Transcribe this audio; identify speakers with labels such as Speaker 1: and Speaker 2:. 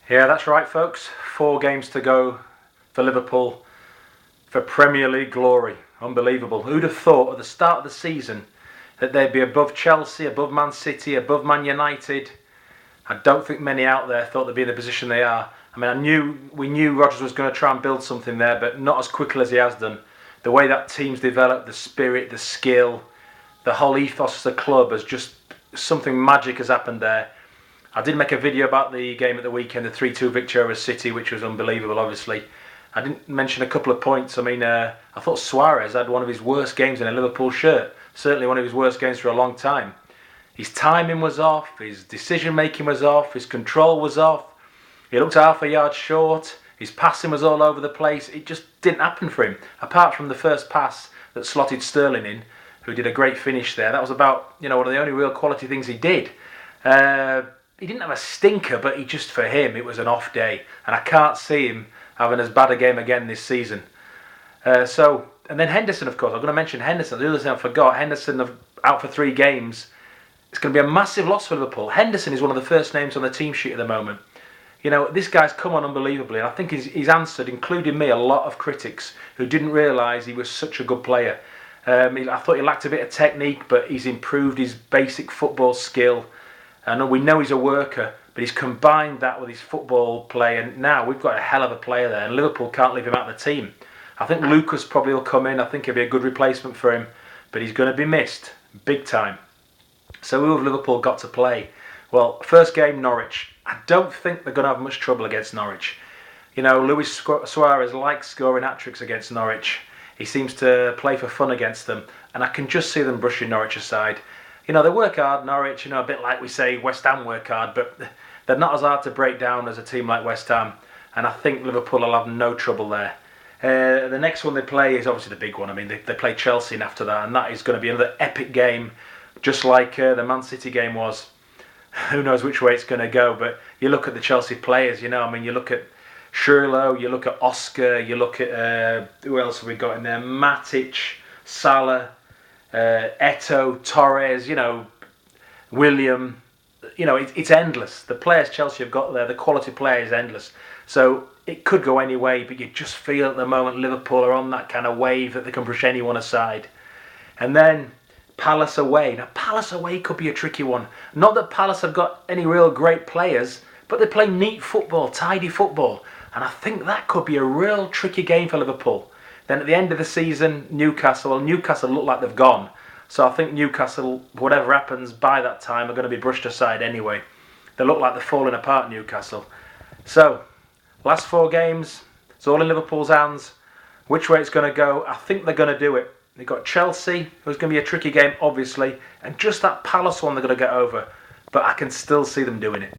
Speaker 1: Yeah, that's right, folks. 4 games to go for Liverpool for Premier League glory. Unbelievable. Who'd have thought at the start of the season that they'd be above Chelsea, above Man City, above Man United? I don't think many out there thought they'd be in the position they are. I mean, we knew Rodgers was going to try and build something there, but not as quickly as he has done. The way that team's developed, the spirit, the skill, the whole ethos of the club has just, something magic has happened there. I did make a video about the game at the weekend, the 3-2 victory over City, which was unbelievable, obviously. I didn't mention a couple of points. I mean, I thought Suarez had one of his worst games in a Liverpool shirt. Certainly one of his worst games for a long time. His timing was off, his decision-making was off, his control was off. He looked half a yard short, his passing was all over the place. It just didn't happen for him. Apart from the first pass that slotted Sterling in, who did a great finish there. That was about, one of the only real quality things he did. He didn't have a stinker, but for him, it was an off day. And I can't see him having as bad a game again this season. And then Henderson, of course. I'm going to mention Henderson. The other thing I forgot, Henderson out for 3 games. It's going to be a massive loss for Liverpool. Henderson is one of the first names on the team sheet at the moment. This guy's come on unbelievably. And I think he's answered, including me, a lot of critics who didn't realise he was such a good player. I thought he lacked a bit of technique, but he's improved his basic football skill. And we know he's a worker, but he's combined that with his football play, and now we've got a hell of a player there, and Liverpool can't leave him out of the team. I think Lucas probably will come in. I think he'll be a good replacement for him, but he's going to be missed big time. So who have Liverpool got to play? Well, first game, Norwich. I don't think they're going to have much trouble against Norwich. Luis Suarez likes scoring hat-tricks against Norwich. He seems to play for fun against them, and I can just see them brushing Norwich aside. They work hard, Norwich, a bit like we say West Ham work hard, but they're not as hard to break down as a team like West Ham, and I think Liverpool will have no trouble there. The next one they play is obviously the big one. I mean, they play Chelsea after that, and that is going to be another epic game, just like the Man City game was. Who knows which way it's going to go, but you look at the Chelsea players, you look at Schürrle, you look at Oscar, you look at, who else have we got in there? Matic, Salah, Eto'o, Torres, William, it's endless. The players Chelsea have got there, the quality player is endless. So it could go any way, but you just feel at the moment Liverpool are on that kind of wave that they can push anyone aside. And then Palace away. Now Palace away could be a tricky one. Not that Palace have got any real great players, but they play neat football, tidy football. And I think that could be a real tricky game for Liverpool. Then at the end of the season, Newcastle look like they've gone. So I think Newcastle, whatever happens by that time, are going to be brushed aside anyway. They look like they're falling apart, Newcastle. So, last 4 games, it's all in Liverpool's hands. Which way it's going to go, I think they're going to do it. They've got Chelsea, who's going to be a tricky game, obviously, and just that Palace one they're going to get over. But I can still see them doing it.